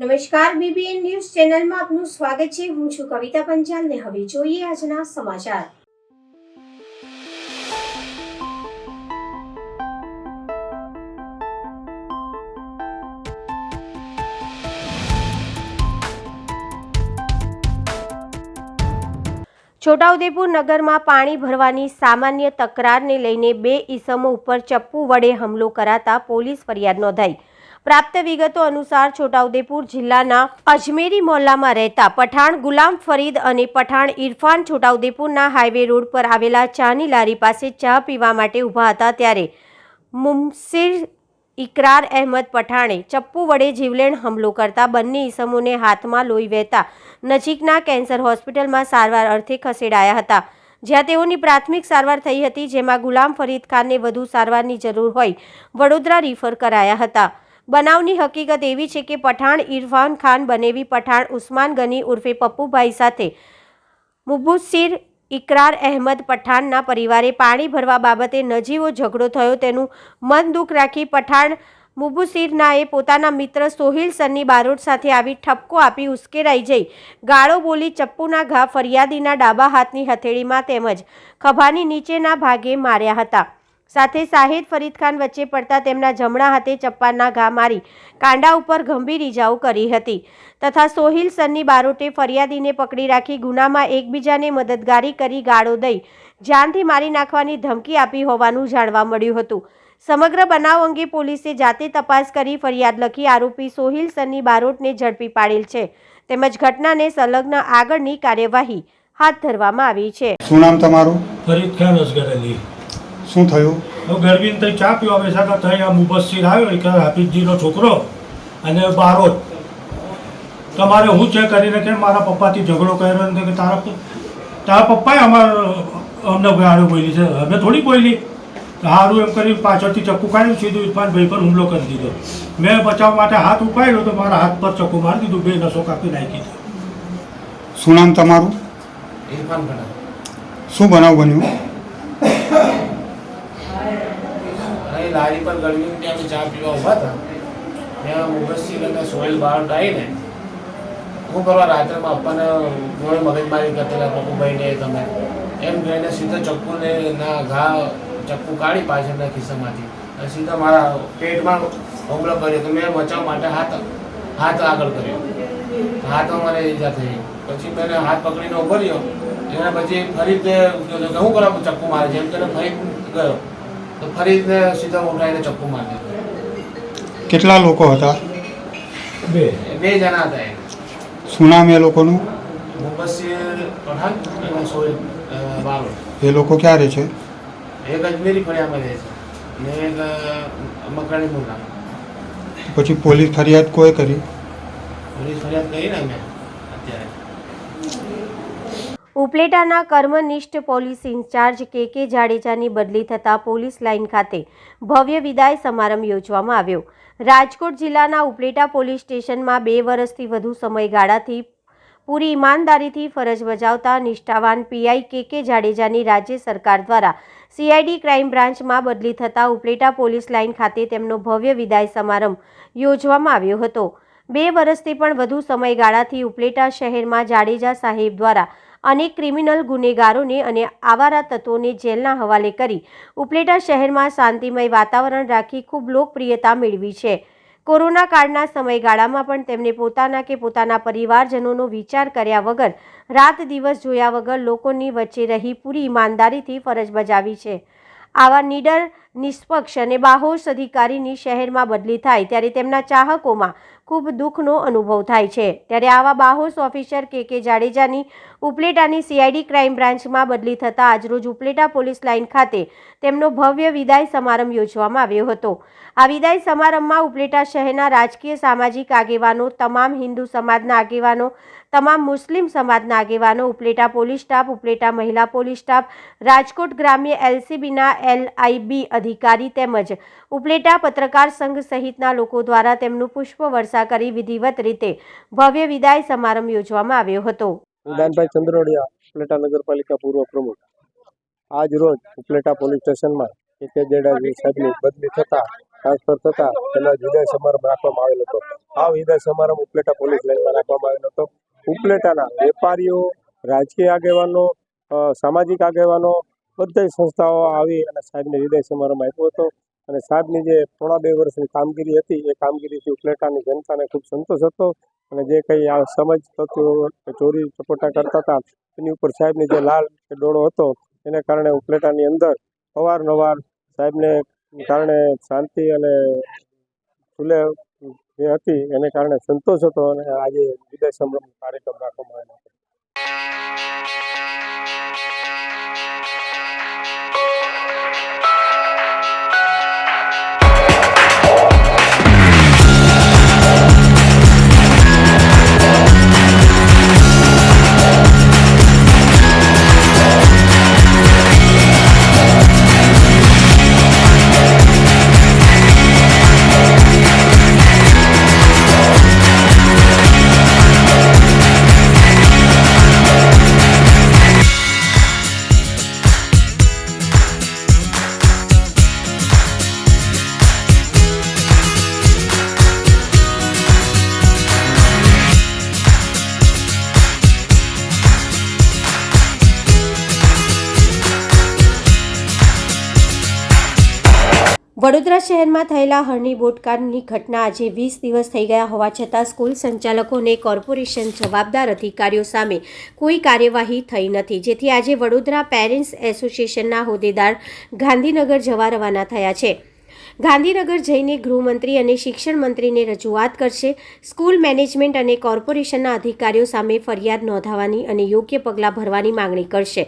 નમસ્કાર, BBN news ચેનલમાં આપનું સ્વાગત છે। હું છું કવિતા પંચાલ ને હવે જોઈએ આજના સમાચાર। છોટાઉદેપુર નગરમાં પાણી ભરવાની સામાન્ય તકરારને લઈને બે ઈસમો ઉપર ચપ્પુ વડે હુમલો કરાતા પોલીસ ફરિયાદ નોંધાઈ। પ્રાપ્ત વિગતો અનુસાર છોટાઉદેપુર જિલ્લાના અજમેરી મોહલ્લામાં રહેતા પઠાણ ગુલામ ફરીદ અને પઠાણ ઇરફાન છોટાઉદેપુરના હાઈવે રોડ પર આવેલા ચાની લારી પાસે ચા પીવા માટે ઊભા હતા ત્યારે મુમસિર ઇકરાર અહેમદ પઠાણે ચપ્પુ વડે જીવલેણ હુમલો કરતા બંને ઈસમોને હાથમાં લોહી વહેતા નજીકના કેન્સર હોસ્પિટલમાં સારવાર અર્થે ખસેડાયા હતા, જ્યાં તેઓની પ્રાથમિક સારવાર થઈ હતી, જેમાં ગુલામ ફરીદ ખાનને વધુ સારવારની જરૂર હોય વડોદરા રિફર કરાયા હતા। બનાવની હકીકત એવી છે કે પઠાણ ઇરફાન ખાન બનેવી પઠાણ ઉસ્માન ગની ઉર્ફે પપ્પુભાઈ સાથે મુબસ્સીર ઇકરાર અહેમદ પઠાણના પરિવારે પાણી ભરવા બાબતે નજીવો ઝઘડો થયો તેનું મન દુઃખ રાખી પઠાણ મુબસ્સીરનાએ પોતાના મિત્ર સોહિલ સન્ની બારોટ સાથે આવી ઠપકો આપી ઉશ્કેરાઈ જઈ ગાળો બોલી ચપ્પુના ઘા ફરિયાદીના ડાબા હાથની હથેળીમાં તેમજ ખભાની નીચેના ભાગે માર્યા હતા। સાથે શાહિદ ફરીદ ખાન વચ્ચે પડતા તેમના જમણા હાથે ચપ્પાના ઘા મારી કાંડા ઉપર ગંભીર ઇજાઓ કરી હતી તથા સોહિલ સન્ની બારોટે ફરિયાદીને પકડી રાખી ગુનામાં એકબીજાને મદદગારી કરી ગાળો દઈ જાનથી મારી નાખવાની ધમકી આપી હોવાનું જાણવા મળ્યું હતું। સમગ્ર બનાવ અંગે પોલીસે જાતે તપાસ કરી ફરિયાદ લખી આરોપી સોહિલ સન્ની બારોટને ઝડપી પાડેલ છે તેમજ ઘટનાને સંલગ્ન આગળની કાર્યવાહી હાથ ધરવામાં આવી છે। શું નામ તમારું? ફરીદ ખાન અસગર અલી। શું થયું? ગરબીને તઈ ચા પીવા બેસા હતા, તઈ આ મુબસ્સીર આવ્યો એક હાફિઝજીનો છોકરો અને બારોટ તમારે હું ચેક કરીને કે મારા પપ્પાથી ઝઘડો કર્યો ને કે તારા પપ્પાએ અમને ગાળો બોલી છે, અમે થોડી બોલી। સારું એમ કરી પાછળથી ચક્કુ કાઢ્યું, સીધું ઇરફાનભાઈ પર હુમલો કરી દીધો। મેં બચાવ માટે હાથ ઉપાડ્યો તો મારા હાથ પર ચક્કુ મારી દીધું, બે નસો કાપી નાખી દીધી। શું નામ તમારું? ઇરફાન ખાન। શું બનાવ બન્યું? લારી પર ગરમી ત્યાં ચા પીવા ઊભા હતા, ત્યાં મુબસ્સીર અને સોહેલ બારોટ આવીને હું કરવા રાત્રેમાં પપ્પાને જોડે મગજમારી કરતા પપ્પુભાઈને તમે એમ કહીને સીધા ચક્કુને ના ઘા ચક્કુ કાઢી પાછળના ખિસ્સામાંથી અને સીધા મારા પેટમાં હુમલો કર્યો તો મેં બચાવ માટે હાથ આગળ કર્યો, હાથમાં મને ઈજા થઈ। પછી મેં હાથ પકડીને ઉભો રહ્યો, એના પછી ફરી હું કરવા ચક્કુ મારે જેમ કે ફરી ગયો તો ફરીને સીધા ઉઠાઈને ચપ્પુ મારી દીધું। કેટલા લોકો હતા? બે જણા હતા। શું નામ એ લોકોનું? મુબસ્સીર પઠાણ અને સોહેલ બારોટ। એ લોકો ક્યાં રહે છે? એક અજમેરી ફળિયામાં રહે છે ને એક મકરાણી મુન્ના। પછી પોલીસ ફરિયાદ કોઈ કરી? પોલીસ ફરિયાદ કરી ને અમે અત્યારે ઉપલેટાના કર્મનિષ્ઠ પોલીસ ઇન્ચાર્જ કે જાડેજાની બદલી થતા પોલીસ લાઇન ખાતે ભવ્ય વિદાય સમારંભ યોજવામાં આવ્યો। રાજકોટ જિલ્લાના ઉપલેટા પોલીસ સ્ટેશનમાં 2 વર્ષથી વધુ સમયગાળાથી પૂરી ઈમાનદારીથી ફરજ બજાવતા નિષ્ઠાવાન પીઆઈ કે જાડેજાની રાજ્ય સરકાર દ્વારા સીઆઈડી ક્રાઇમ બ્રાન્ચમાં બદલી થતા ઉપલેટા પોલીસ લાઇન ખાતે તેમનો ભવ્ય વિદાય સમારંભ યોજવામાં આવ્યો હતો। 2 વર્ષથી પણ વધુ સમયગાળાથી ઉપલેટા શહેરમાં જાડેજા સાહેબ દ્વારા અનેક ક્રિમિનલ ગુનેગારોને અને આવારા તત્વોને જેલના હવાલે કરી ઉપલેટા શહેરમાં શાંતિમય વાતાવરણ રાખી ખૂબ લોકપ્રિયતા મેળવી છે। કોરોના કાળના સમયગાળામાં પણ તેમણે પોતાના કે પોતાના પરિવારજનોનો વિચાર કર્યા વગર રાત દિવસ જોયા વગર લોકોની વચ્ચે રહી પૂરી ઈમાનદારીથી ફરજ બજાવી છે। આવા નીડર, નિષ્પક્ષ અને બાહોશ અધિકારીની શહેરમાં બદલી થાય ત્યારે તેમના ચાહકોમાં ખૂબ દુઃખનો અનુભવ થાય છે। ત્યારે આવા બાહોશ ઓફિસર કે જાડેજાની ઉપલેટાની સીઆઈડી ક્રાઇમ બ્રાન્ચમાં બદલી થતાં આજરોજ ઉપલેટા પોલીસ લાઇન ખાતે તેમનો ભવ્ય વિદાય સમારંભ યોજવામાં આવ્યો હતો। આ વિદાય સમારંભમાં ઉપલેટા શહેરના રાજકીય સામાજિક આગેવાનો, તમામ હિન્દુ સમાજના આગેવાનો, તમામ મુસ્લિમ સમાજના આગેવાનો, ઉપલેટા પોલીસ સ્ટાફ, ઉપલેટા મહિલા પોલીસ સ્ટાફ, રાજકોટ ગ્રામ્ય એલસીબીના LIB અધિકારી તેમજ ઉપલેટા પત્રકાર સંઘ સહિતના લોકો દ્વારા તેમનું પુષ્પ વર્ષા કરી વિધિવત રીતે ભવ્ય વિદાય સમારંભ યોજવામાં આવ્યો હતો। દાનભાઈ ચંદ્રોડિયા, ઉપલેટા નગરપાલિકા પૂર્વ પ્રમુખ। આજ રોજ ઉપલેટા પોલીસ સ્ટેશનમાં કે જેડાજી સાહેબની બદલી થતાં ટ્રાન્સફર થતાં તેનો વિદાય સમારંભ રાખવામાં આવેલો હતો. આ વિદાય સમારંભ ઉપલેટા પોલીસ લાઇનમાં રાખવામાં આવેલો હતો. ઉપલેટાના વેપારીઓ, રાજકીય આગેવાનો, સામાજિક આગેવાનો, બધી સંસ્થાઓ આવી અને સાહેબને વિદાય સમારંભ આપ્યો હતો. અને સાહેબની જે 2.5 વર્ષની કામગીરી હતી એ કામગીરીથી ઉપલેટાની જનતાને ખૂબ સંતોષ હતો. અને જે કંઈ આ સમાજ તત્વો ચોરી ચપોટા કરતા હતા એની ઉપર સાહેબની જે લાલ ડોળો હતો એને કારણે ઉપલેટાની અંદર અવારનવાર સાહેબને કારણે શાંતિ અને સુલે જે હતી એને કારણે સંતોષ હતો અને આજે વિદાય સમારંભ કાર્યક્રમ રાખવામાં આવ્યો હતો. વડોદરા શહેરમાં થયેલા હરણી બોટકાંડની ઘટના આજે 20 દિવસ થઈ ગયા હોવા છતાં સ્કૂલ સંચાલકો અને કોર્પોરેશન જવાબદાર અધિકારીઓ સામે કોઈ કાર્યવાહી થઈ નથી, જેથી આજે વડોદરા પેરેન્ટ્સ એસોસિએશનના હોદ્દેદાર ગાંધીનગર જવા રવાના થયા છે. ગાંધીનગર જઈને ગૃહમંત્રી અને શિક્ષણ મંત્રીને રજૂઆત કરશે. સ્કૂલ મેનેજમેન્ટ અને કોર્પોરેશનના અધિકારીઓ સામે ફરિયાદ નોંધાવવાની અને યોગ્ય પગલાં ભરવાની માંગણી કરશે.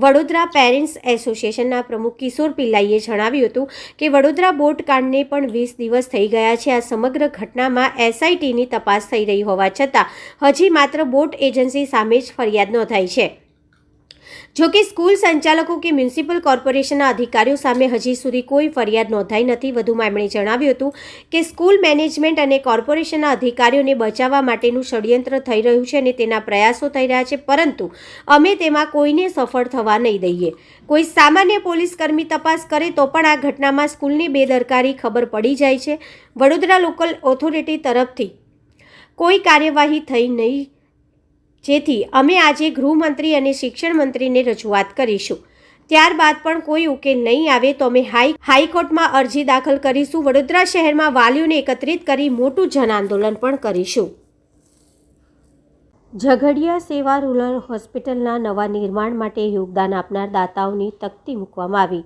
વડોદરા પેરેન્ટ્સ એસોસિએશનના પ્રમુખ કિશોર પિલ્લાઈએ જણાવ્યું હતું કે વડોદરા બોટકાંડને પણ 20 દિવસ થઈ ગયા છે. આ સમગ્ર ઘટનામાં એસઆઈટીની તપાસ થઈ રહી હોવા છતાં હજી માત્ર બોટ એજન્સી સામે જ ફરિયાદ નોંધાઈ છે. જોકે સ્કૂલ સંચાલકો કે મ્યુનિસિપલ કોર્પોરેશનના અધિકારીઓ સામે હજી સુધી કોઈ ફરિયાદ નોંધાઈ નથી. વધુમાં એમણે જણાવ્યું હતું કે સ્કૂલ મેનેજમેન્ટ અને કોર્પોરેશનના અધિકારીઓને બચાવવા માટેનું ષડયંત્ર થઈ રહ્યું છે અને તેના પ્રયાસો થઈ રહ્યા છે, પરંતુ અમે તેમાં કોઈને સફળ થવા નહીં દઈએ. કોઈ સામાન્ય પોલીસકર્મી તપાસ કરે તો પણ આ ઘટનામાં સ્કૂલની બેદરકારી ખબર પડી જાય છે. વડોદરા લોકલ ઓથોરિટી તરફથી કોઈ કાર્યવાહી થઈ નહીં, જેથી અમે આજે ગૃહમંત્રી અને શિક્ષણ મંત્રીને રજૂઆત કરીશું. ત્યારબાદ પણ કોઈ ઉકેલ નહીં આવે તો અમે હાઈકોર્ટમાં અરજી દાખલ કરીશું. વડોદરા શહેરમાં વાલીઓને એકત્રિત કરી મોટું જન આંદોલન પણ કરીશું. ઝઘડિયા સેવા રૂરલ હોસ્પિટલના નવા નિર્માણ માટે યોગદાન આપનાર દાતાઓની તકતી મૂકવામાં આવી.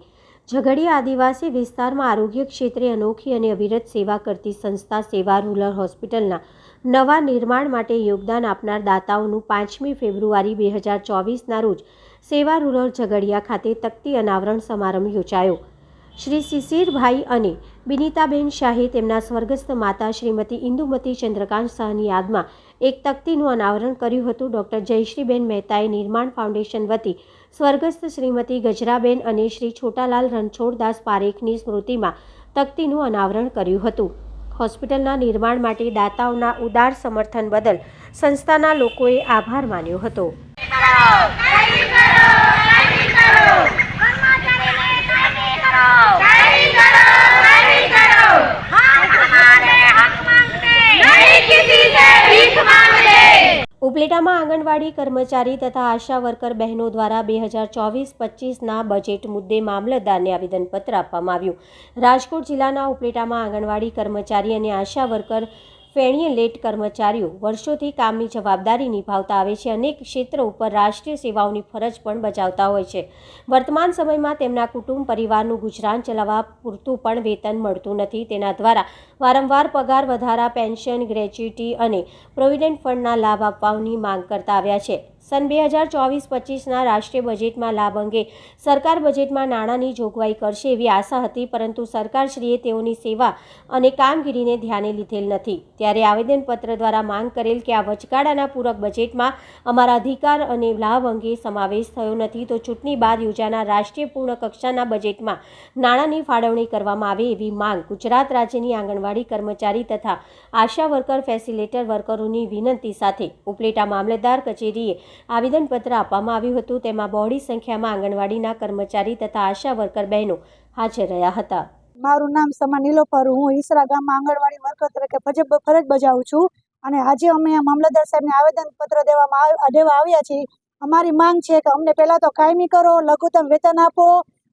ઝઘડિયા આદિવાસી વિસ્તારમાં આરોગ્ય ક્ષેત્રે અનોખી અને અવિરત સેવા કરતી સંસ્થા સેવા રૂરલ હોસ્પિટલના નવા નિર્માણ માટે યોગદાન આપનાર દાતાઓનું 5મી ફેબ્રુઆરી 2024ના રોજ સેવા રૂરલ ઝઘડિયા ખાતે તકતી અનાવરણ સમારંભ યોજાયો. શ્રી શિશિરભાઈ અને બિનિતાબેન શાહે તેમના સ્વર્ગસ્થ માતા શ્રીમતી ઇન્દુમતી ચંદ્રકાંત શાહની યાદમાં એક તકતીનું અનાવરણ કર્યું હતું. ડૉક્ટર જયશ્રીબેન મહેતાએ નિર્માણ ફાઉન્ડેશન વતી સ્વર્ગસ્થ શ્રીમતી ગજરાબેન અને શ્રી છોટાલાલ રણછોડદાસ પારેખની સ્મૃતિમાં તકતીનું અનાવરણ કર્યું હતું. હોસ્પિટલના નિર્માણ માટે દાતાઓના ઉદાર સમર્થન બદલ સંસ્થાના લોકોએ આભાર માન્યો હતો. ઉપલેટામાં આંગણવાડી કર્મચારી તથા આશા વર્કર બહેનો દ્વારા 2024-25ના બજેટ મુદ્દે મામલતદારને આવેદનપત્ર આપવામાં આવ્યું. રાજકોટ જિલ્લાના ઉપલેટામાં આંગણવાડી કર્મચારી અને આશા વર્કર ફેણીએ લેટ કર્મચારીઓ વર્ષોથી કામની જવાબદારી નિભાવતા આવે છે. અનેક ક્ષેત્ર ઉપર રાષ્ટ્રીય સેવાઓની ફરજ પણ બજાવતા હોય છે. વર્તમાન સમયમાં તેમના કુટુંબ પરિવારનું ગુજરાન ચલાવવા પૂરતું પણ વેતન મળતું નથી. તેના દ્વારા વારંવાર પગાર વધારા, પેન્શન, ગ્રેચ્યુટી અને પ્રોવિડન્ટ ફંડના લાભ આપવાની માંગ કરતા આવ્યા છે. સન 2024-25ના રાષ્ટ્રીય બજેટમાં લાભ અંગે સરકાર બજેટમાં નાણાંની જોગવાઈ કરશે એવી આશા હતી, પરંતુ સરકારશ્રીએ તેઓની સેવા અને કામગીરીને ધ્યાને લીધેલ નથી. ત્યારે આવેદનપત્ર દ્વારા માંગ કરેલ કે આ વચગાળાના પૂરક બજેટમાં અમારા અધિકાર અને લાભ અંગે સમાવેશ થયો નથી, તો ચૂંટણી બાદ યોજાનાર રાષ્ટ્રીય પૂર્ણ કક્ષાના બજેટમાં નાણાંની ફાળવણી કરવામાં આવે એવી માંગ ગુજરાત રાજ્યની આંગણવાડી કર્મચારી તથા આશા વર્કર ફેસિલિટેટર વર્કરોની વિનંતી સાથે ઉપલેટા મામલતદાર કચેરીએ આવેદનપત્ર આપવામાં આવ્યું હતું. તેમાં બહોળી સંખ્યામાં આંગણવાડીના કર્મચારી તથા આશા વર્કર બહેનો હાજર રહ્યા હતા. મારું નામ સમા નીલોફર, હું ઈસરા ગામમાં આંગણવાડી વર્કર તરીકે ફરજ બજાવું છું અને આજે અમે મામલતદાર સાહેબને આવેદનપત્ર દેવા આવ્યા છીએ. અમારી માંગ છે કે અમને પહેલાં તો કાયમી કરો, લઘુત્તમ વેતન આપો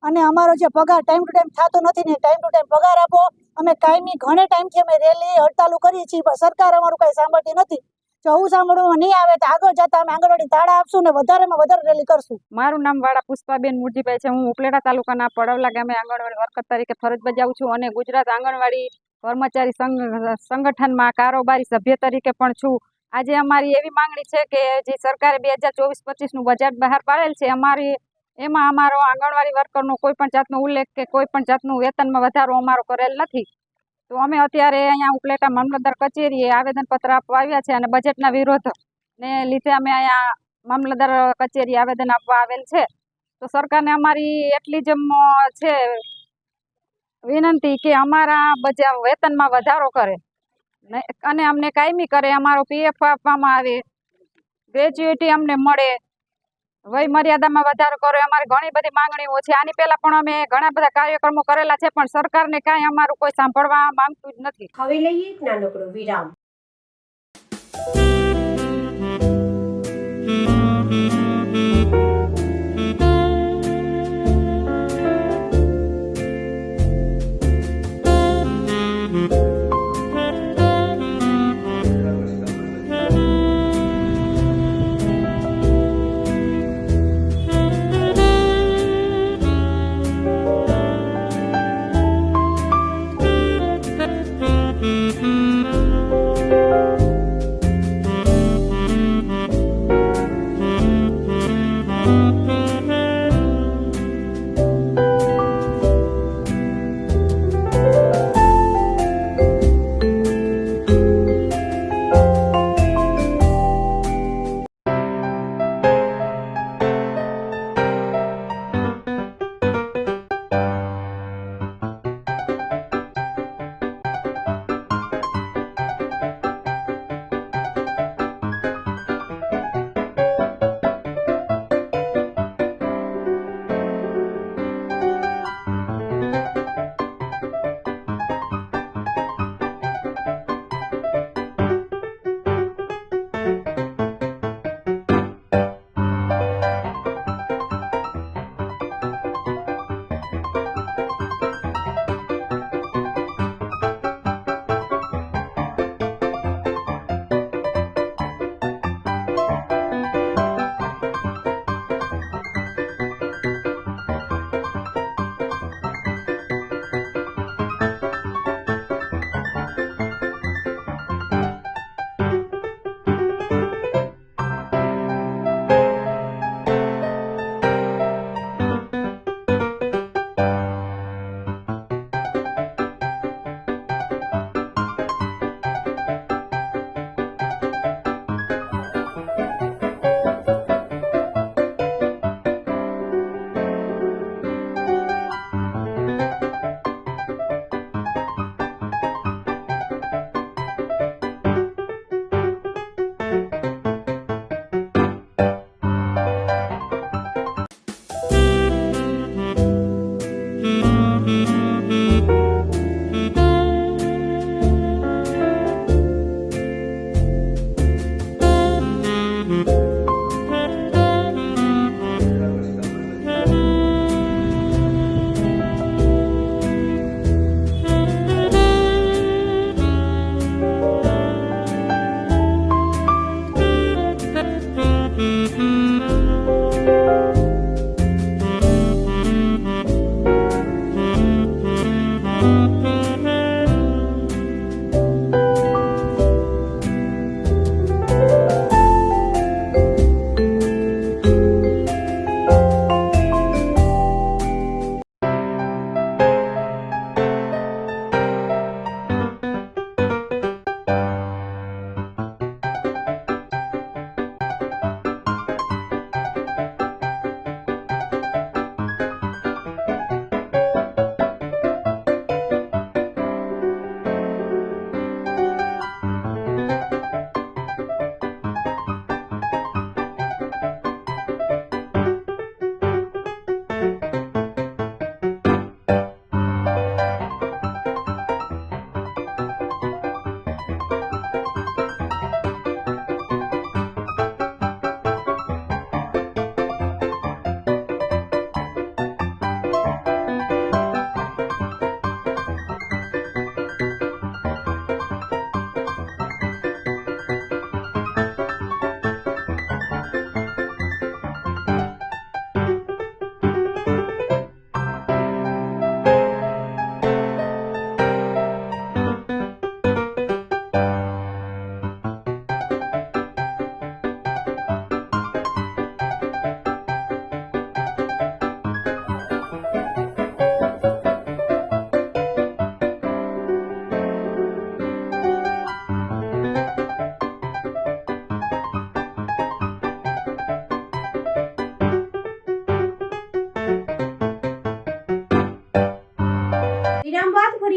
અને અમારો જે પગાર ટાઈમ ટુ ટાઈમ થતો નથી ને ટાઈમ ટુ ટાઈમ પગાર આપો. અમે કાયમી ઘણે ટાઈમથી અમે રેલી હડતાલો કરીએ છીએ પણ સરકાર અમારું કાંઈ સાંભળતી નથી. જો આવું સાંભળવામાં નહીં આવે તો આગળ જતા અમે આંગણવાડી તાળા આપશું ને વધારેમાં વધારે રેલી કરશું. મારું નામ વાળા પુષ્પાબેન મુરજીભાઈ છે. હું ઉપલેટા તાલુકાના પડવલા ગામે આંગણવાડી વર્કર તરીકે ફરજ બજાવું છું અને ગુજરાત આંગણવાડી કર્મચારી સંગઠનમાં કારોબારી સભ્ય તરીકે પણ છું. આજે અમારી એવી માંગણી છે કે જે સરકારે 2024-25નું બજેટ બહાર પાડેલ છે, એમાં અમારો આંગણવાડી વર્કરનો કોઈ પણ જાતનો ઉલ્લેખ કે કોઈ પણ જાતનું વેતનમાં વધારો અમારો કરેલ નથી. તો અમે અત્યારે અહીંયા ઉપલેટા મામલતદાર કચેરીએ આવેદનપત્ર આપવા આવ્યા છે અને બજેટના વિરોધને લીધે અમે અહીંયા મામલતદાર કચેરી આવેદન આપવા આવેલ છે. તો સરકારને અમારી એટલી જ છે વિનંતી કે અમારા વેતનમાં વધારો કરે અને અમને કાયમી કરે, અમારો PF આપવામાં આવે, ગ્રેજ્યુએટી અમને મળે, વય મર્યાદામાં વધારો કરે. અમારે ઘણી બધી માંગણીઓ છે. આની પહેલા પણ અમે ઘણા બધા કાર્યક્રમો કરેલા છે પણ સરકારને કાંઈ અમારું કોઈ સાંભળવા માંગતું જ નથી. હવે લઈએ એક નાનકડો વિરામ.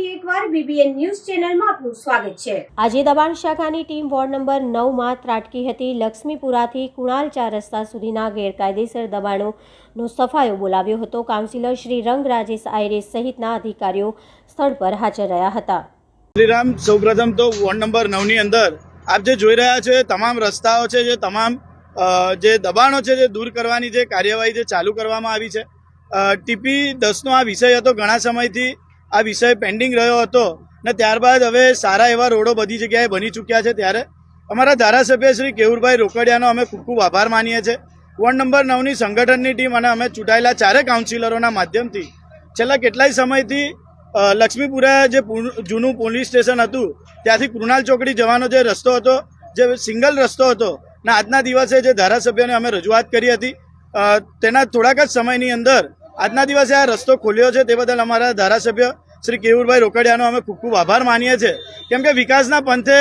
ફરી એકવાર BBN ન્યૂઝ ચેનલમાં આપનું સ્વાગત છે। આજે દબાણ શાખાની ટીમ વોર્ડ નંબર 9માં ત્રાટકી હતી। લક્ષ્મીપુરાથી કુણાલ 4 રસ્તા સુધીના ગેરકાયદેસર દબાણોનો સફાયો બોલાવ્યો હતો। કાઉન્સિલર શ્રી રંગ રાજેશ આયરે સહિતના અધિકારીઓ સ્થળ પર હાજર રહ્યા હતા। શ્રીરામ, સૌપ્રથમ તો વોર્ડ નંબર 9ની અંદર આપ જે જોઈ રહ્યા છો એ તમામ રસ્તાઓ છે, જે તમામ જે દબાણો છે જે દૂર કરવાની જે કાર્યવાહી જે ચાલુ કરવામાં આવી છે। TP 10નો આ વિષય હતો, ઘણા સમયથી આ વિષય પેન્ડિંગ રહ્યો હતો ને ત્યારબાદ હવે સારા એવા રોડો બધી જગ્યાએ બની ચૂક્યા છે। ત્યારે અમારા ધારાસભ્ય શ્રી કેવુરભાઈ રોકડિયાનો અમે ખૂબ ખૂબ આભાર માનીએ છીએ। વોર્ડ નંબર 9ની સંગઠનની ટીમ અને અમે ચૂંટાયેલા 4 કાઉન્સિલરોના માધ્યમથી છેલ્લા કેટલાય સમયથી લક્ષ્મીપુરા જે જૂનું પોલીસ સ્ટેશન હતું ત્યાંથી કૃણાલ ચોકડી જવાનો જે રસ્તો હતો, જે સિંગલ રસ્તો હતો ને આજના દિવસે જે ધારાસભ્યને અમે રજૂઆત કરી હતી તેના થોડાક જ સમયની અંદર આજના દિવસે આ રસ્તો ખોલ્યો છે। તે બદલ અમારા ધારાસભ્ય શ્રી કેવુરભાઈ રોકડિયાનો અમે ખૂબ ખૂબ આભાર માનીએ છીએ, કેમ કે વિકાસના પંથે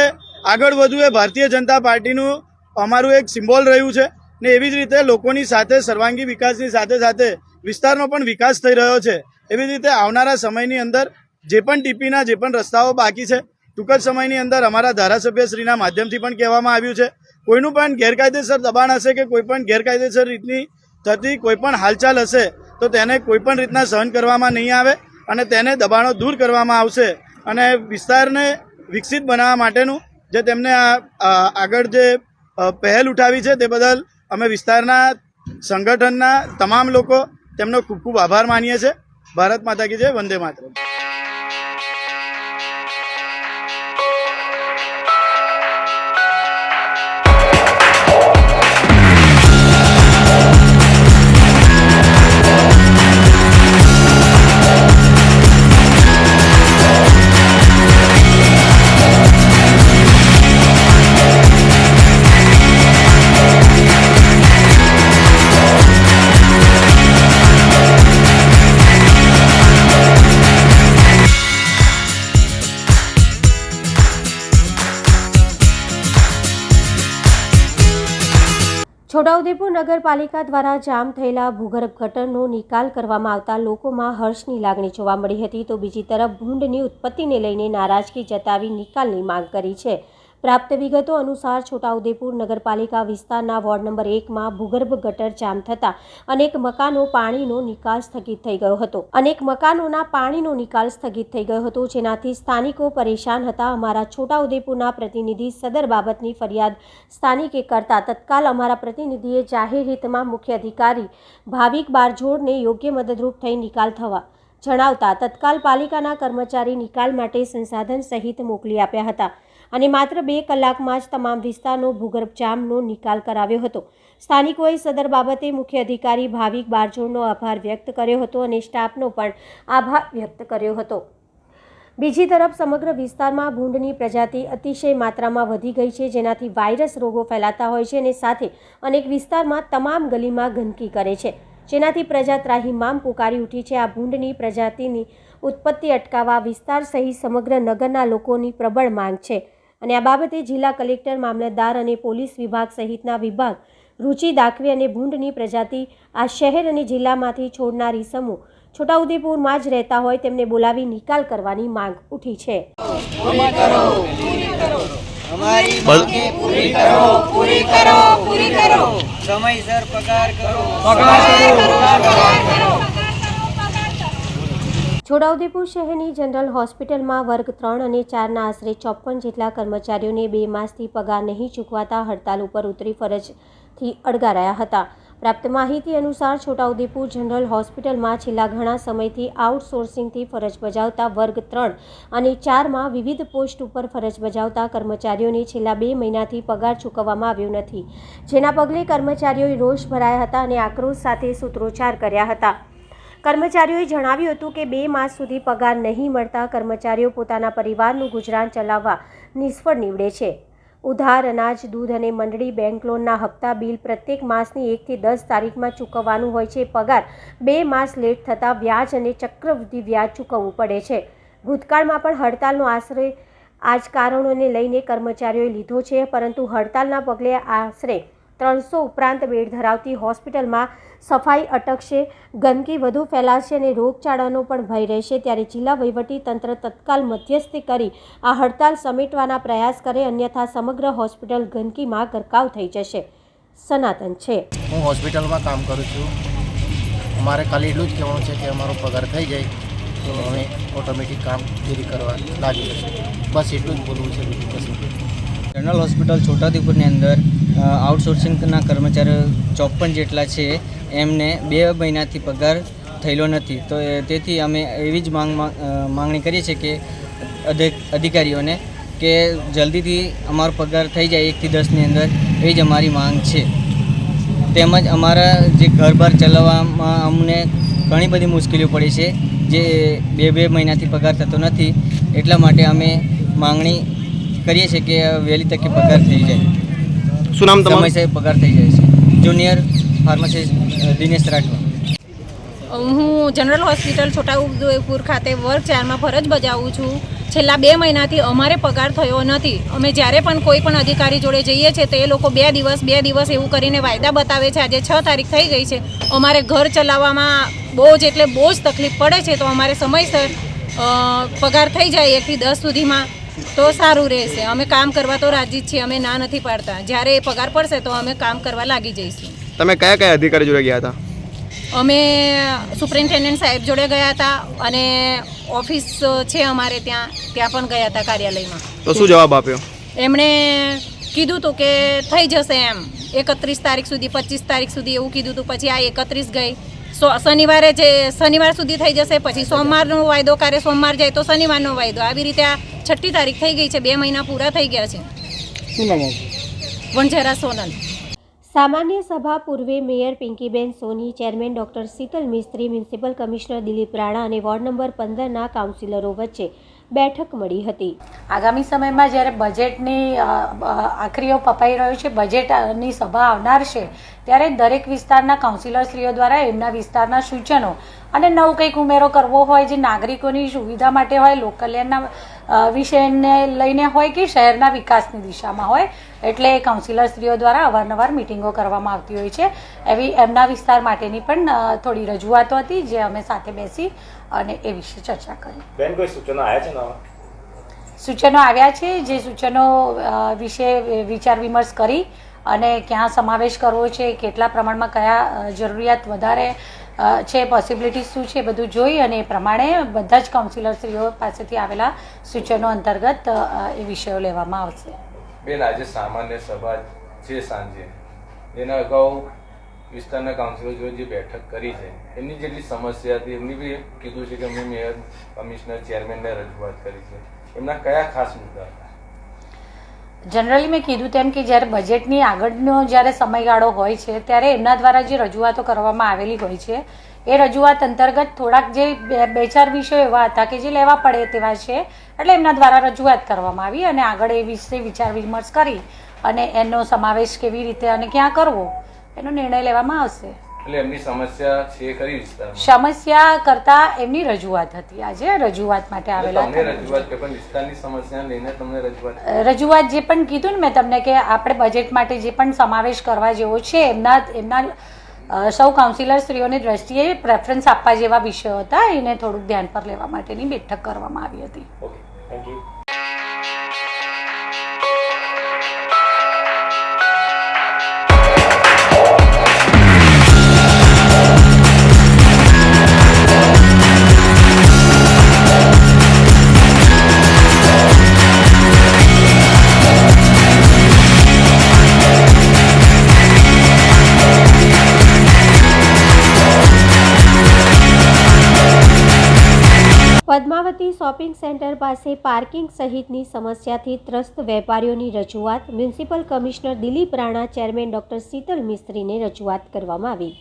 આગળ વધવું એ ભારતીય જનતા પાર્ટીનું અમારું એક સિમ્બોલ રહ્યું છે ને એવી જ રીતે લોકોની સાથે સર્વાંગી વિકાસની સાથે સાથે વિસ્તારનો પણ વિકાસ થઈ રહ્યો છે। એવી જ રીતે આવનારા સમયની અંદર જે પણ TPના જે પણ રસ્તાઓ બાકી છે ટૂંક જ સમયની અંદર અમારા ધારાસભ્યશ્રીના માધ્યમથી પણ કહેવામાં આવ્યું છે, કોઈનું પણ ગેરકાયદેસર દબાણ હશે કે કોઈ પણ ગેરકાયદેસર રીતની થતી કોઈ પણ હાલચાલ હશે તો તેને કોઈ પણ રીતના સહન કરવામાં નહીં આવે અને તેને દબાણો દૂર કરવામાં આવશે અને વિસ્તારને વિકસિત બનાવવા માટેનું જે તેમને આગળ જે પહેલ ઉઠાવી છે તે બદલ અમે વિસ્તારના સંગઠનના તમામ લોકો તેમનો ખૂબ ખૂબ આભાર માનીએ છીએ। ભારત માતા કી જય, વંદે માતરમ। છોટાઉદેપુર નગરપાલિકા દ્વારા જામ થયેલા ભૂગર્ભ ગટરનો નિકાલ કરવામાં આવતા લોકોમાં હર્ષની લાગણી જોવા મળી હતી, તો બીજી તરફ ભૂંડની ઉત્પત્તિને લઈને નારાજગી જતાવી નિકાલની માંગ કરી છે। પ્રાપ્ત વિગતો અનુસાર છોટાઉદેપુર નગરપાલિકા વિસ્તારના વોર્ડ નંબર 1માં ભૂગર્ભ ગટર જામ થતાં અનેક મકાનોના પાણીનો નિકાલ સ્થગિત થઈ ગયો હતો, જેનાથી સ્થાનિકો પરેશાન હતા। અમારા છોટાઉદેપુરના પ્રતિનિધિ સદર બાબતની ફરિયાદ સ્થાનિકે કરતા તત્કાલ અમારા પ્રતિનિધિએ જાહેર હિતમાં મુખ્ય અધિકારી ભાવિક બારજોડને યોગ્ય મદદરૂપ થઈ નિકાલ થવા જણાવતા તત્કાલ પાલિકાના કર્મચારી નિકાલ માટે સંસાધન સહિત મોકલી આપ્યા હતા અને માત્ર 2 કલાકમાં જ તમામ વિસ્તારનો ભૂગર્ભ જામનો નિકાલ કરાવ્યો હતો। સ્થાનિકોએ સદર બાબતે મુખ્ય અધિકારી ભાવિક બારજોડનો આભાર વ્યક્ત કર્યો હતો અને સ્ટાફનો પણ આભાર વ્યક્ત કર્યો હતો। બીજી તરફ સમગ્ર વિસ્તારમાં ભૂંડની પ્રજાતિ અતિશય માત્રામાં વધી ગઈ છે, જેનાથી વાયરસ રોગો ફેલાતા હોય છે અને સાથે અનેક વિસ્તારમાં તમામ ગલીમાં ગંદકી કરે છે, જેનાથી પ્રજા ત્રાહિમામ પુકારી ઉઠી છે। આ ભૂંડની પ્રજાતિની ઉત્પત્તિ અટકાવવા વિસ્તાર સહિત સમગ્ર નગરના લોકોની પ્રબળ માંગ છે અને આ બાબતે જિલ્લા કલેક્ટર, મામલતદાર અને પોલીસ વિભાગ સહિતના વિભાગ રુચિ દાખવી અને ભૂંડની પ્રજાતિ આ શહેર અને જિલ્લામાંથી છોડનારી સમૂહ છોટાઉદેપુરમાં જ રહેતા હોય તેમને બોલાવી નિકાલ કરવાની માંગ ઉઠી છે। સમયસર પગાર કરો। છોટાઉદેપુર શહેરની જનરલ હોસ્પિટલમાં વર્ગ 3 અને 4ના આશરે 54 જેટલા કર્મચારીઓને 2 માસથી પગાર નહીં ચૂકવાતા હડતાલ ઉપર ઉતરી ફરજથી અડગા રહ્યા હતા। પ્રાપ્ત માહિતી અનુસાર છોટાઉદેપુર જનરલ હોસ્પિટલમાં છેલ્લા ઘણા સમયથી આઉટસોર્સિંગથી ફરજ બજાવતા વર્ગ 3 અને 4માં વિવિધ પોસ્ટ ઉપર ફરજ બજાવતા કર્મચારીઓને છેલ્લા 2 મહિનાથી પગાર ચૂકવવામાં આવ્યો નથી, જેના પગલે કર્મચારીઓએ રોષ ભરાયા હતા અને આક્રોશ સાથે સૂત્રોચ્ચાર કર્યા હતા। કર્મચારીઓએ જણાવ્યું હતું કે 2 માસ સુધી પગાર નહીં મળતા કર્મચારીઓ પોતાના પરિવારનું ગુજરાન ચલાવવા નિષ્ફળ નીવડે છે। ઉધાર અનાજ, દૂધ અને મંડળી બેંક લોનના હપ્તા બિલ પ્રત્યેક માસની 1 થી 10 તારીખમાં ચૂકવવાનું હોય છે। પગાર 2 માસ લેટ થતાં વ્યાજ અને ચક્રવૃદ્ધિ વ્યાજ ચૂકવવું પડે છે। ભૂતકાળમાં પણ હડતાલનો આશરે આ જ કારણોને લઈને કર્મચારીઓએ લીધો છે, પરંતુ હડતાલના પગલે આશરે 300 ઉપરાંત બેડ ધરાવતી હોસ્પિટલમાં સફાઈ અટકશે, ગંદકી વધુ ફેલાશે અને રોગચાળાનો પણ ભય રહેશે, ત્યારે જિલ્લા વહીવટી તંત્ર તત્કાલ મધ્યસ્થી કરી આ હડતાલ સમેટવાના પ્રયાસ કરે, અન્યથા સમગ્ર હોસ્પિટલ ગંદકીમાં ગરકાવ થઈ જશે. સનાતન છે. હું હોસ્પિટલમાં કામ કરું છું. અમારે ખાલી એટલું જ કહેવાનું છે કે અમારો પગાર થઈ જાય તો અમે ઓટોમેટિક કામગીરી કરવા લાગી જશે. બસ એટલું જ બોલવું છે, બીજું કશું. જનરલ હોસ્પિટલ છોટાઉદેપુરની અંદર આઉટસોર્સિંગના કર્મચારીઓ 54 જેટલા છે, એમને 2 મહિનાથી પગાર થયેલો નથી. તો તેથી અમે એવી જ માંગણી કરીએ છીએ કે અધિકારીઓને કે જલ્દીથી અમારો પગાર થઈ જાય 1 થી 10ની અંદર, એ જ અમારી માંગ છે. તેમજ અમારા જે ઘર-બાર ચલાવવામાં અમને ઘણી બધી મુશ્કેલીઓ પડી છે, જે 2 મહિનાથી પગાર થતો નથી. એટલા માટે અમે માંગણી કરીએ છીએ કે વહેલી તકે પગાર થઈ જાય. શું નામ તમારું? સમયસર પગાર થઈ જાય છે. Junior pharmacist Dinesh Rathwa. હું જનરલ હોસ્પિટલ છોટાઉદેપુર ખાતે વર્ગ 4માં ફરજ બજાવું છું. છેલ્લા 2 મહિનાથી અમારે પગાર થયો નથી. અમે જ્યારે પણ કોઈ પણ અધિકારી જોડે જઈએ છીએ તો એ લોકો 2 દિવસ એવું કરીને વાયદા બતાવે છે. આજે 6 તારીખ થઈ ગઈ છે. અમારે ઘર ચલાવવામાં બહુ જ તકલીફ પડે છે. તો અમારે સમયસર પગાર થઈ જાય 1 થી 10 સુધીમાં તો સારું રહેશે. અમે કામ કરવા તો રાજી જ છીએ, અમે ના નથી પાડતા. જ્યારે એ પગાર પડશે તો અમે કામ કરવા લાગી જઈશું. તમે કયા અધિકારી જોડે ગયા હતા? અમે સુપ્રિન્ટેન્ડન્ટ સાહેબ જોડે ગયા હતા અને ઓફિસ છે અમારે ત્યાં પણ ગયા હતા કાર્યાલયમાં. તો શું જવાબ આપ્યો? એમણે કીધું હતું કે થઈ જશે એમ 31 તારીખ સુધી 25 તારીખ સુધી એવું કીધું હતું. પછી આ 31 ગઈ, શનિવાર સુધી થઈ જશે, પછી સોમવારનો વાયદો કરે, સોમવાર જાય તો શનિવારનો વાયદો, આવી રીતે આ 6મી તારીખ થઈ ગઈ છે. 2 મહિના પૂરા થઈ ગયા છે. શું નામ? વણઝરા સોનલ. સામાન્ય સભા પૂર્વે મેયર પિંકીબેન સોની, ચેરમેન ડોક્ટર શીતલ મિસ્ત્રી, મ્યુનિસિપલ કમિશનર દિલીપ રાણા અને વોર્ડ નંબર 15ના કાઉન્સિલરો વચ્ચે બેઠક મળી હતી. આગામી સમયમાં જ્યારે બજેટની આખરીઓ પપાઈ રહ્યો છે, બજેટની સભા આવનાર છે, ત્યારે દરેક વિસ્તારના કાઉન્સિલરશ્રીઓ દ્વારા એમના વિસ્તારના સૂચનો અને નવું કંઈક ઉમેરો કરવો હોય, જે નાગરિકોની સુવિધા માટે હોય, લોકકલ્યાણના વિષયને લઈને હોય કે શહેરના વિકાસની દિશામાં હોય, એટલે કાઉન્સિલરશ્રીઓ દ્વારા અવારનવાર મિટિંગો કરવામાં આવતી હોય છે. એવી એમના વિસ્તાર માટેની પણ થોડી રજૂઆતો હતી, જે અમે સાથે બેસી અને એ વિશે ચર્ચા કરી. બેન, કોઈ સૂચનો આવ્યા છે? સૂચનો આવ્યા છે. જે સૂચનો વિશે વિચાર વિમર્શ કરી અને ક્યાં સમાવેશ કરવો છે, કેટલા પ્રમાણમાં કયા જરૂરિયાત વધારે છે, પોસિબિલિટી શું છે, બધું જોઈ અને એ પ્રમાણે બધા જ કાઉન્સિલરશ્રીઓ પાસેથી આવેલા સૂચનો અંતર્ગત એ વિષયો લેવામાં આવશે. બેન, આજે સામાન્ય સભા છે સાંજે, એના અગાઉ વિસ્તારના કાઉન્સિલરો જોડે જે બેઠક કરી છે, એમની જેટલી સમસ્યા હતી એમની બી કીધું છે કે અમે મેયર, કમિશનર, ચેરમેનને રજૂઆત કરી છે. એમના કયા ખાસ મુદ્દા હતા? જનરલી મેં કીધું તેમ કે જ્યારે બજેટની આગળનો જ્યારે સમયગાળો હોય છે, ત્યારે એમના દ્વારા જે રજૂઆતો કરવામાં આવેલી હોય છે, એ રજૂઆત અંતર્ગત થોડાક જે 2-4 વિષયો એવા હતા કે જે લેવા પડે તેવા છે, એટલે એમના દ્વારા રજૂઆત કરવામાં આવી અને આગળ એ વિશે વિચાર વિમર્શ કરી અને એનો સમાવેશ કેવી રીતે અને ક્યાં કરવો એનો નિર્ણય લેવામાં આવશે. એટલે એમની સમસ્યા છે ખરી વિસ્તારમાં? સમસ્યા કરતા એમની રજૂઆત હતી. આજે રજૂઆત માટે આવેલા રજૂઆત જે પણ કીધું ને મેં તમને કે આપણે બજેટ માટે જે પણ સમાવેશ કરવા જેવો છે, એમના સૌ કાઉન્સિલરશ્રીઓની દ્રષ્ટિએ પ્રેફરન્સ આપવા જેવા વિષયો હતા, એને થોડુંક ધ્યાન પર લેવા માટેની બેઠક કરવામાં આવી હતી. Okay, thank you. Padmavati shopping centre પાસે પાર્કિંગ સહિતની સમસ્યાથી ત્રસ્ત વેપારીઓની રજૂઆત, municipal commissioner Dilip Rana, chairman doctor Shital મિસ્ત્રીને રજૂઆત કરવામાં આવી.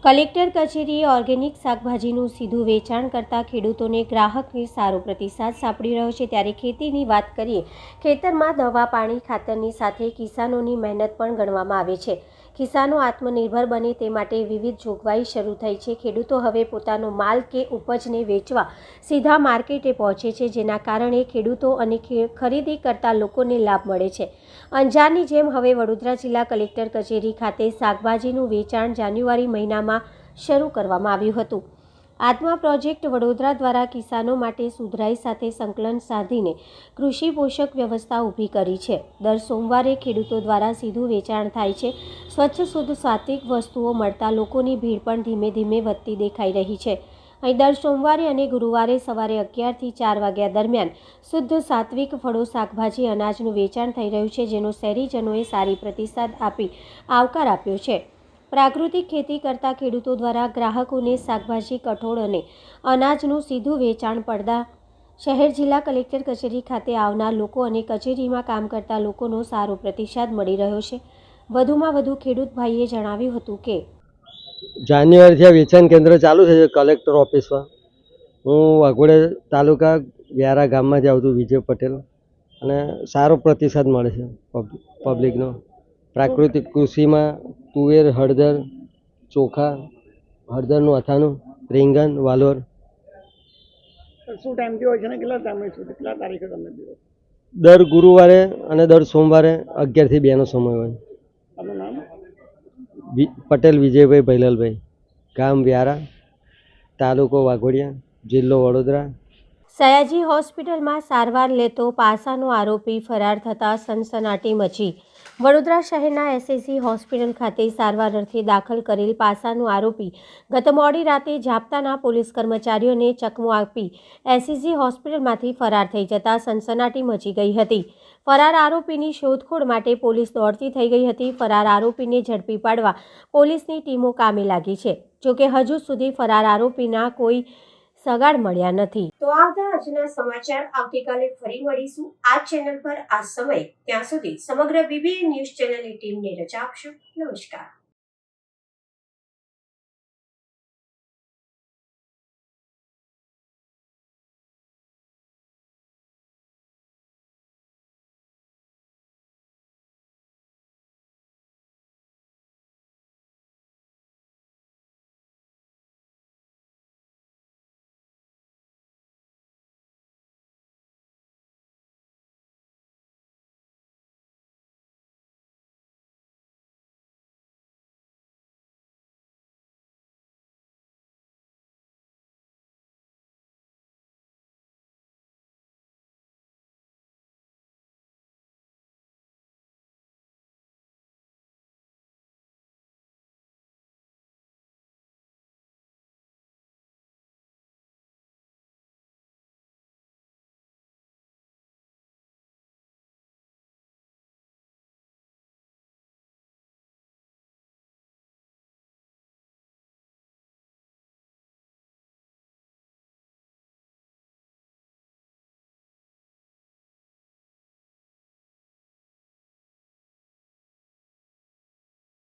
કલેક્ટર કચેરીએ ઓર્ગેનિક શાકભાજીનું સીધું વેચાણ કરતા ખેડૂતોને ગ્રાહકને સારો પ્રતિસાદ સાંપડી રહ્યો છે। ત્યારે ખેતીની વાત કરીએ, ખેતરમાં દવા, પાણી, ખાતરની સાથે કિસાનોની મહેનત પણ ગણવામાં આવે છે। કિસાનો આત્મનિર્ભર બને તે માટે વિવિધ જોગવાઈ શરૂ થઈ છે। ખેડૂતો હવે પોતાનો માલ કે ઉપજને વેચવા સીધા માર્કેટે પહોંચે છે, જેના કારણે ખેડૂતો અને ખરીદી કરતા લોકોને લાભ મળે છે। અંજારની જેમ હવે વડોદરા જિલ્લા કલેક્ટર કચેરી ખાતે શાકભાજીનું વેચાણ જાન્યુઆરી મહિનામાં શરૂ કરવામાં આવ્યું હતું। આત્મા પ્રોજેક્ટ વડોદરા દ્વારા કિસાનો માટે સુધરાઈ સાથે સંકલન સાધીને કૃષિ પોષક વ્યવસ્થા ઊભી કરી છે। દર સોમવારે ખેડૂતો દ્વારા સીધું વેચાણ થાય છે। સ્વચ્છ, શુદ્ધ, સાત્વિક વસ્તુઓ મળતા લોકોની ભીડ પણ ધીમે ધીમે વધતી દેખાઈ રહી છે। અહીં દર સોમવારે અને ગુરુવારે સવારે 11 થી 4 વાગ્યા દરમિયાન શુદ્ધ, સાત્વિક ફળો, શાકભાજી, અનાજનું વેચાણ થઈ રહ્યું છે, જેનો શહેરીજનોએ સારી પ્રતિસાદ આપી આવકાર આપ્યો છે। પ્રાકૃતિક ખેતી કરતા ખેડૂતો દ્વારા ગ્રાહકોને શાકભાજી, કઠોળ અને અનાજનું સીધું વેચાણ પડદા શહેર જિલ્લા કલેક્ટર કચેરી ખાતે આવનાર લોકો અને કચેરીમાં કામ કરતા લોકોનો સારો પ્રતિસાદ મળી રહ્યો છે। વધુમાં વધુ ખેડૂત ભાઈએ જણાવ્યું હતું કે જાન્યુઆરીથી આ વેચાણ કેન્દ્ર ચાલુ છે કલેક્ટર ઓફિસમાં। હું વાઘોડિયા તાલુકા વ્યારા ગામમાંથી આવું છું, વિજય પટેલ, અને સારો પ્રતિસાદ મળે છે પબ્લિકનો। પ્રાકૃતિક કૃષિમાં તુવેર, હળદર, ચોખા, હળદરનું અથાણું, રીંગણ, વાલોર। શું ટાઈમથી હોય છે ને કેટલા ટાઈમે છે, કેટલા તારીખે તમને દિવસ? દર ગુરુવારે અને દર સોમવારે 11 થી 2 નો સમય હોય। આપનું નામ? પટેલ વિજયભાઈ ભૈલાલભાઈ, ગામ વ્યારા, તાલુકો વાઘોડિયા, જિલ્લો વડોદરા। સયાજી હોસ્પિટલમાં સારવાર લેતો પાસાનો આરોપી ફરાર થતાં સનસનાટી મચી। વડોદરા શહેરના એસએસજી હોસ્પિટલ ખાતે સારવાર અર્થે દાખલ કરેલ પાસાનો આરોપી ગત મોડી રાતે જાપ્તાના પોલીસ કર્મચારીઓને ચકમો આપી એસએસજી હોસ્પિટલમાંથી ફરાર થઈ જતાં સનસનાટી મચી ગઈ હતી। ફરાર આરોપીની શોધખોળ માટે પોલીસ દોડતી થઈ ગઈ હતી। ફરાર આરોપીને ઝડપી પાડવા પોલીસની ટીમો કામે લાગી છે। જોકે હજુ સુધી ફરાર આરોપીના કોઈ સગાડ મળ્યા નથી। તો આ હતા આજના સમાચાર। આવતીકાલે ફરી મળીશું આ ચેનલ પર આ સમય। ત્યાં સુધી સમગ્ર બીબીએ ન્યૂઝ ચેનલની ટીમને રજા આપશો। નમસ્કાર।